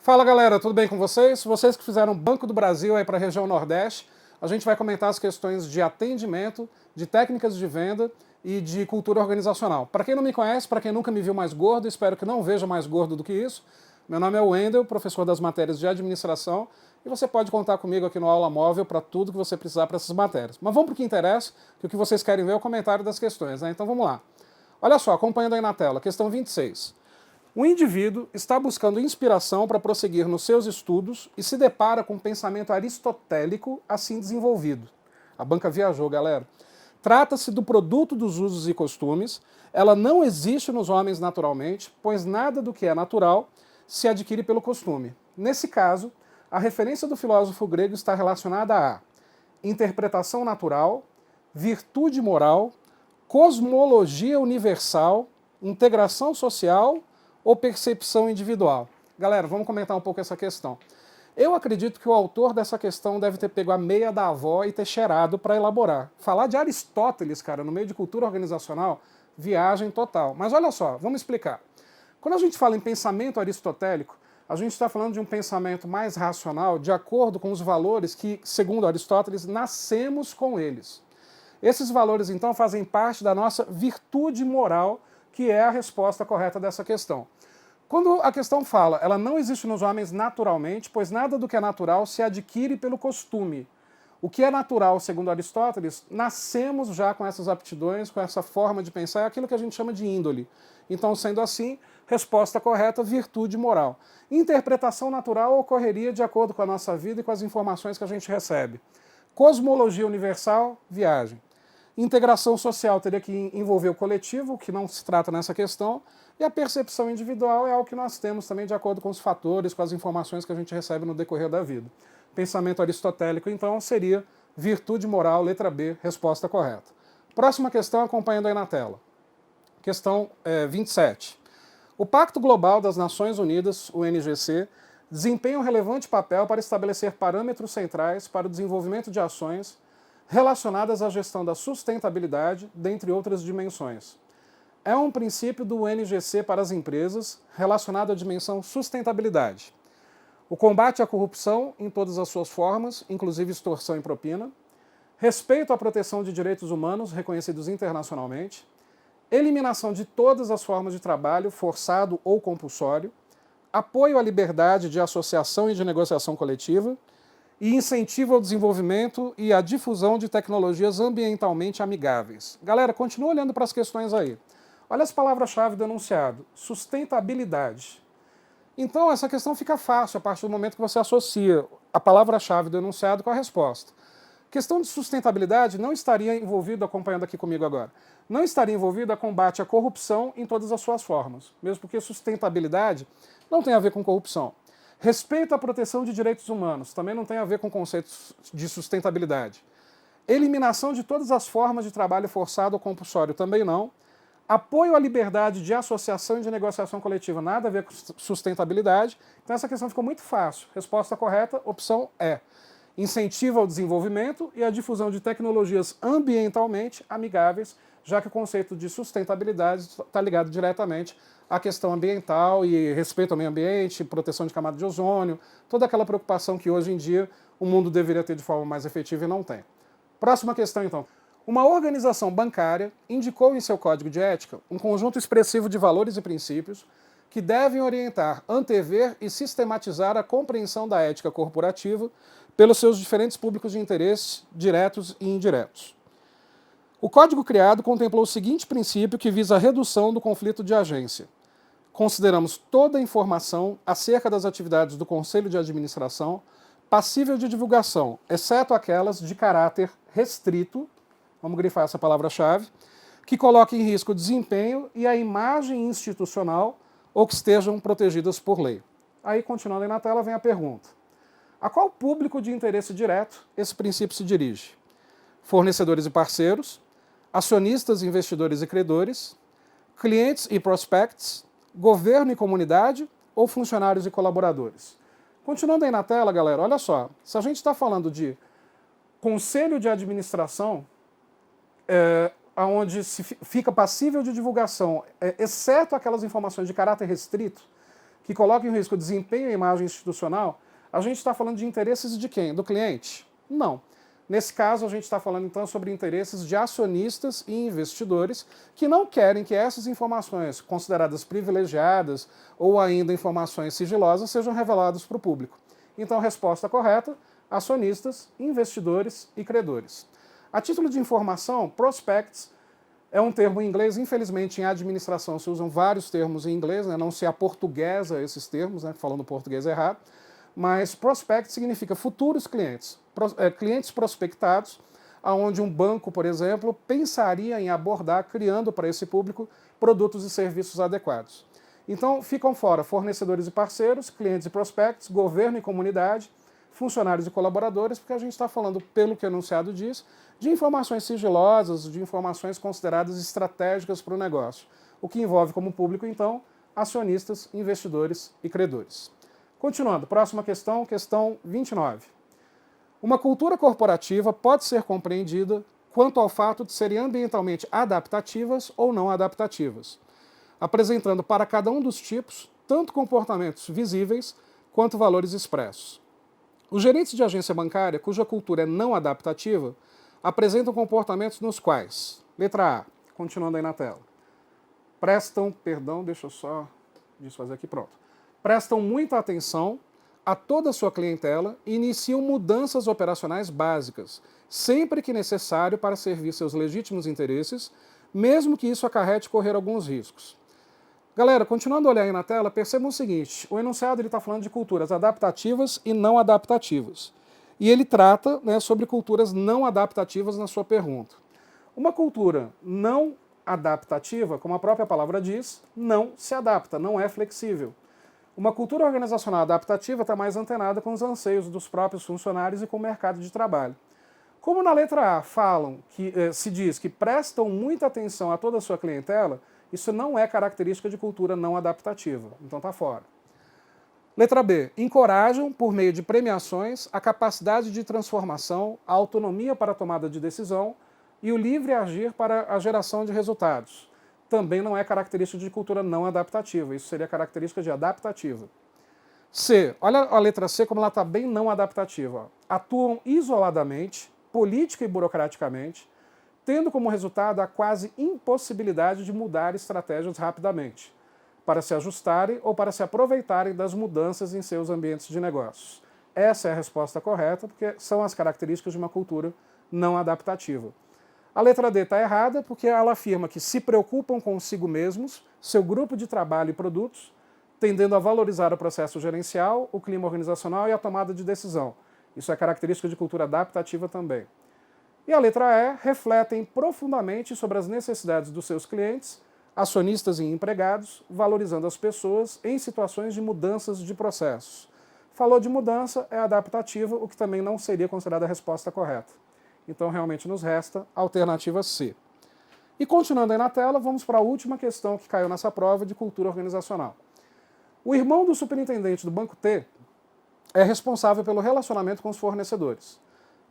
Fala galera, tudo bem com vocês? Vocês que fizeram Banco do Brasil aí para a região Nordeste, a gente vai comentar as questões de atendimento, de técnicas de venda e de cultura organizacional. Para quem não me conhece, para quem nunca me viu mais gordo, espero que não veja mais gordo do que isso, meu nome é Wendel, professor das matérias de administração, e você pode contar comigo aqui no Aula Móvel para tudo que você precisar para essas matérias. Mas vamos para o que interessa, que o que vocês querem ver é o comentário das questões, né? Então vamos lá. Olha só, acompanhando aí na tela, questão 26. O indivíduo está buscando inspiração para prosseguir nos seus estudos e se depara com um pensamento aristotélico assim desenvolvido. A banca viajou, galera. Trata-se do produto dos usos e costumes, ela não existe nos homens naturalmente, pois nada do que é natural se adquire pelo costume. Nesse caso, a referência do filósofo grego está relacionada a interpretação natural, virtude moral, cosmologia universal, integração social ou percepção individual? Galera, vamos comentar um pouco essa questão. Eu acredito que o autor dessa questão deve ter pego a meia da avó e ter cheirado para elaborar. Falar de Aristóteles, cara, no meio de cultura organizacional, viagem total. Mas olha só, vamos explicar. Quando a gente fala em pensamento aristotélico, a gente está falando de um pensamento mais racional, de acordo com os valores que, segundo Aristóteles, nascemos com eles. Esses valores, então, fazem parte da nossa virtude moral, que é a resposta correta dessa questão. Quando a questão fala, ela não existe nos homens naturalmente, pois nada do que é natural se adquire pelo costume. O que é natural, segundo Aristóteles, nascemos já com essas aptidões, com essa forma de pensar, é aquilo que a gente chama de índole. Então, sendo assim, resposta correta, virtude moral. Interpretação natural ocorreria de acordo com a nossa vida e com as informações que a gente recebe. Cosmologia universal, viagem. Integração social teria que envolver o coletivo, que não se trata nessa questão, e a percepção individual é algo que nós temos também de acordo com os fatores, com as informações que a gente recebe no decorrer da vida. Pensamento aristotélico, então, seria virtude moral, letra B, resposta correta. Próxima questão, acompanhando aí na tela. Questão 27. O Pacto Global das Nações Unidas, o NGC, desempenha um relevante papel para estabelecer parâmetros centrais para o desenvolvimento de ações relacionadas à gestão da sustentabilidade, dentre outras dimensões. É um princípio do NGC para as empresas relacionado à dimensão sustentabilidade. O combate à corrupção em todas as suas formas, inclusive extorsão e propina, respeito à proteção de direitos humanos reconhecidos internacionalmente, eliminação de todas as formas de trabalho forçado ou compulsório, apoio à liberdade de associação e de negociação coletiva, e incentivo ao desenvolvimento e à difusão de tecnologias ambientalmente amigáveis. Galera, continua olhando para as questões aí. Olha as palavras-chave do enunciado. Sustentabilidade. Então, essa questão fica fácil a partir do momento que você associa a palavra-chave do enunciado com a resposta. Questão de sustentabilidade não estaria envolvido, acompanhando aqui comigo agora, não estaria envolvido a combate à corrupção em todas as suas formas, mesmo porque sustentabilidade não tem a ver com corrupção. Respeito à proteção de direitos humanos também não tem a ver com conceitos de sustentabilidade. Eliminação de todas as formas de trabalho forçado ou compulsório também não. Apoio à liberdade de associação e de negociação coletiva, nada a ver com sustentabilidade. Então essa questão ficou muito fácil. Resposta correta, opção E. Incentivo ao desenvolvimento e à difusão de tecnologias ambientalmente amigáveis, já que o conceito de sustentabilidade está ligado diretamente à questão ambiental e respeito ao meio ambiente, proteção de camada de ozônio, toda aquela preocupação que hoje em dia o mundo deveria ter de forma mais efetiva e não tem. Próxima questão, então. Uma organização bancária indicou em seu código de ética um conjunto expressivo de valores e princípios que devem orientar, antever e sistematizar a compreensão da ética corporativa pelos seus diferentes públicos de interesse, diretos e indiretos. O código criado contemplou o seguinte princípio que visa a redução do conflito de agência. Consideramos toda a informação acerca das atividades do Conselho de Administração passível de divulgação, exceto aquelas de caráter restrito, vamos grifar essa palavra-chave, que coloquem em risco o desempenho e a imagem institucional ou que estejam protegidas por lei. Aí, continuando aí na tela, vem a pergunta. A qual público de interesse direto esse princípio se dirige? Fornecedores e parceiros, acionistas, investidores e credores, clientes e prospects, governo e comunidade ou funcionários e colaboradores? Continuando aí na tela, galera, olha só. Se a gente está falando de conselho de administração, onde se fica passível de divulgação, exceto aquelas informações de caráter restrito, que coloca em risco o desempenho e a imagem institucional, a gente está falando de interesses de quem? Do cliente? Não. Nesse caso, a gente está falando então sobre interesses de acionistas e investidores que não querem que essas informações, consideradas privilegiadas ou ainda informações sigilosas, sejam reveladas para o público. Então, resposta correta: acionistas, investidores e credores. A título de informação, prospects é um termo em inglês. Infelizmente, em administração se usam vários termos em inglês, né? Não se aportuguesa esses termos, né? Falando português errado. Mas prospect significa futuros clientes, clientes prospectados, onde um banco, por exemplo, pensaria em abordar, criando para esse público produtos e serviços adequados. Então, ficam fora fornecedores e parceiros, clientes e prospects, governo e comunidade, funcionários e colaboradores, porque a gente está falando, pelo que o enunciado diz, de informações sigilosas, de informações consideradas estratégicas para o negócio, o que envolve como público, então, acionistas, investidores e credores. Continuando, próxima questão, questão 29. Uma cultura corporativa pode ser compreendida quanto ao fato de serem ambientalmente adaptativas ou não adaptativas, apresentando para cada um dos tipos tanto comportamentos visíveis quanto valores expressos. Os gerentes de agência bancária, cuja cultura é não adaptativa, apresentam comportamentos nos quais, letra A, continuando aí na tela, deixa eu só desfazer aqui, pronto. Prestam muita atenção a toda a sua clientela e iniciam mudanças operacionais básicas, sempre que necessário para servir seus legítimos interesses, mesmo que isso acarrete correr alguns riscos. Galera, continuando a olhar aí na tela, percebam o seguinte: o enunciado está falando de culturas adaptativas e não adaptativas. E ele trata, né, sobre culturas não adaptativas na sua pergunta. Uma cultura não adaptativa, como a própria palavra diz, não se adapta, não é flexível. Uma cultura organizacional adaptativa está mais antenada com os anseios dos próprios funcionários e com o mercado de trabalho. Como na letra A se diz que prestam muita atenção a toda a sua clientela, isso não é característica de cultura não adaptativa, então está fora. Letra B, encorajam, por meio de premiações, a capacidade de transformação, a autonomia para a tomada de decisão e o livre agir para a geração de resultados. Também não é característica de cultura não adaptativa, isso seria característica de adaptativa. C, olha a letra C como ela está bem não adaptativa. Atuam isoladamente, política e burocraticamente, tendo como resultado a quase impossibilidade de mudar estratégias rapidamente, para se ajustarem ou para se aproveitarem das mudanças em seus ambientes de negócios. Essa é a resposta correta, porque são as características de uma cultura não adaptativa. A letra D está errada porque ela afirma que se preocupam consigo mesmos, seu grupo de trabalho e produtos, tendendo a valorizar o processo gerencial, o clima organizacional e a tomada de decisão. Isso é característica de cultura adaptativa também. E a letra E, refletem profundamente sobre as necessidades dos seus clientes, acionistas e empregados, valorizando as pessoas em situações de mudanças de processos. Falou de mudança, é adaptativa, o que também não seria considerada a resposta correta. Então, realmente nos resta a alternativa C. E continuando aí na tela, vamos para a última questão que caiu nessa prova de cultura organizacional. O irmão do superintendente do Banco T é responsável pelo relacionamento com os fornecedores.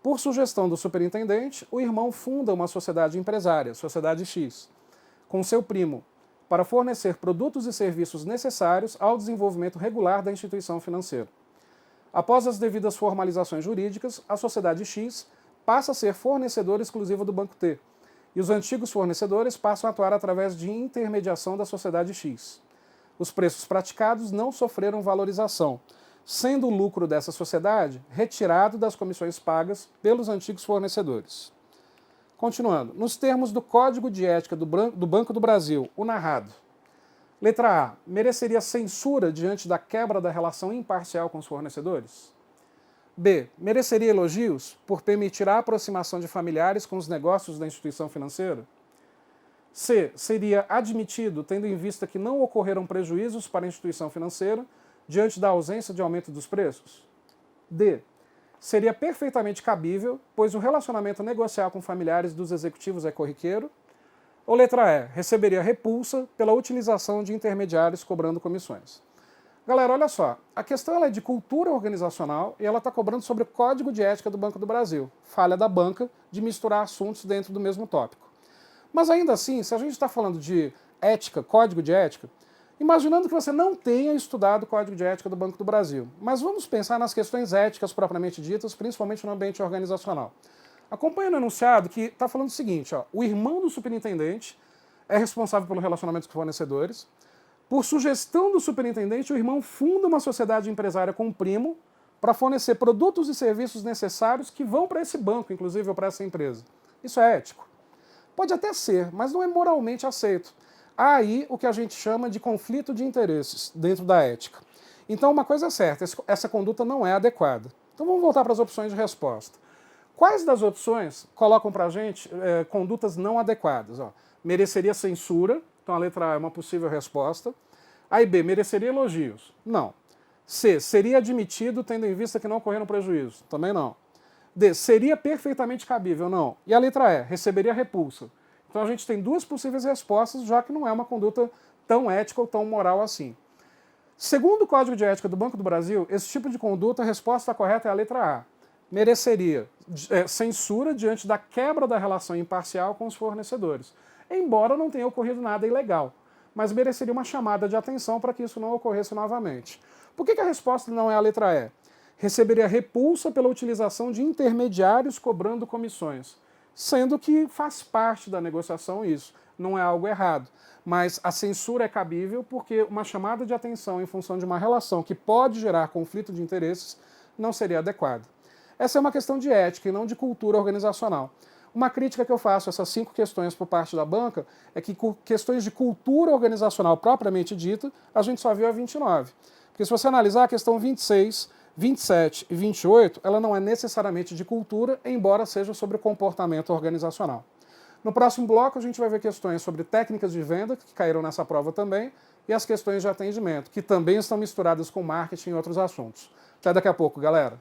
Por sugestão do superintendente, o irmão funda uma sociedade empresária, Sociedade X, com seu primo, para fornecer produtos e serviços necessários ao desenvolvimento regular da instituição financeira. Após as devidas formalizações jurídicas, a Sociedade X passa a ser fornecedora exclusiva do Banco T, e os antigos fornecedores passam a atuar através de intermediação da Sociedade X. Os preços praticados não sofreram valorização, sendo o lucro dessa sociedade retirado das comissões pagas pelos antigos fornecedores. Continuando, nos termos do Código de Ética do Banco do Brasil, o narrado. Letra A, mereceria censura diante da quebra da relação imparcial com os fornecedores? B, mereceria elogios por permitir a aproximação de familiares com os negócios da instituição financeira? C, seria admitido, tendo em vista que não ocorreram prejuízos para a instituição financeira diante da ausência de aumento dos preços? D, seria perfeitamente cabível, pois o relacionamento negocial com familiares dos executivos é corriqueiro? Ou letra E, receberia repulsa pela utilização de intermediários cobrando comissões? Galera, olha só, a questão ela é de cultura organizacional e ela está cobrando sobre o Código de Ética do Banco do Brasil. Falha da banca de misturar assuntos dentro do mesmo tópico. Mas ainda assim, se a gente está falando de ética, código de ética, Imaginando que você não tenha estudado o Código de Ética do Banco do Brasil, mas vamos pensar nas questões éticas propriamente ditas, principalmente no ambiente organizacional. Acompanhe no enunciado que está falando o seguinte, ó, o irmão do superintendente é responsável pelo relacionamento com fornecedores. Por sugestão do superintendente, o irmão funda uma sociedade empresária com o primo para fornecer produtos e serviços necessários que vão para esse banco, inclusive, ou para essa empresa. Isso é ético? Pode até ser, mas não é moralmente aceito. Há aí o que a gente chama de conflito de interesses dentro da ética. Então, uma coisa é certa, essa conduta não é adequada. Então, vamos voltar para as opções de resposta. Quais das opções colocam para a gente condutas não adequadas? Ó, mereceria censura, então a letra A é uma possível resposta. A e B, mereceria elogios? Não. C, seria admitido tendo em vista que não ocorreram prejuízo? Também não. D, seria perfeitamente cabível? Não. E a letra E, receberia repulsa? Então a gente tem duas possíveis respostas, já que não é uma conduta tão ética ou tão moral assim. Segundo o Código de Ética do Banco do Brasil, esse tipo de conduta, a resposta correta é a letra A. Mereceria censura diante da quebra da relação imparcial com os fornecedores, embora não tenha ocorrido nada ilegal, mas mereceria uma chamada de atenção para que isso não ocorresse novamente. Por que a resposta não é a letra E? Receberia repulsa pela utilização de intermediários cobrando comissões, sendo que faz parte da negociação isso, não é algo errado. Mas a censura é cabível porque uma chamada de atenção em função de uma relação que pode gerar conflito de interesses não seria adequada. Essa é uma questão de ética e não de cultura organizacional. Uma crítica que eu faço a essas 5 questões por parte da banca é que questões de cultura organizacional propriamente dita, a gente só viu a 29. Porque se você analisar a questão 26, 27 e 28, ela não é necessariamente de cultura, embora seja sobre comportamento organizacional. No próximo bloco, a gente vai ver questões sobre técnicas de venda, que caíram nessa prova também, e as questões de atendimento, que também estão misturadas com marketing e outros assuntos. Até daqui a pouco, galera!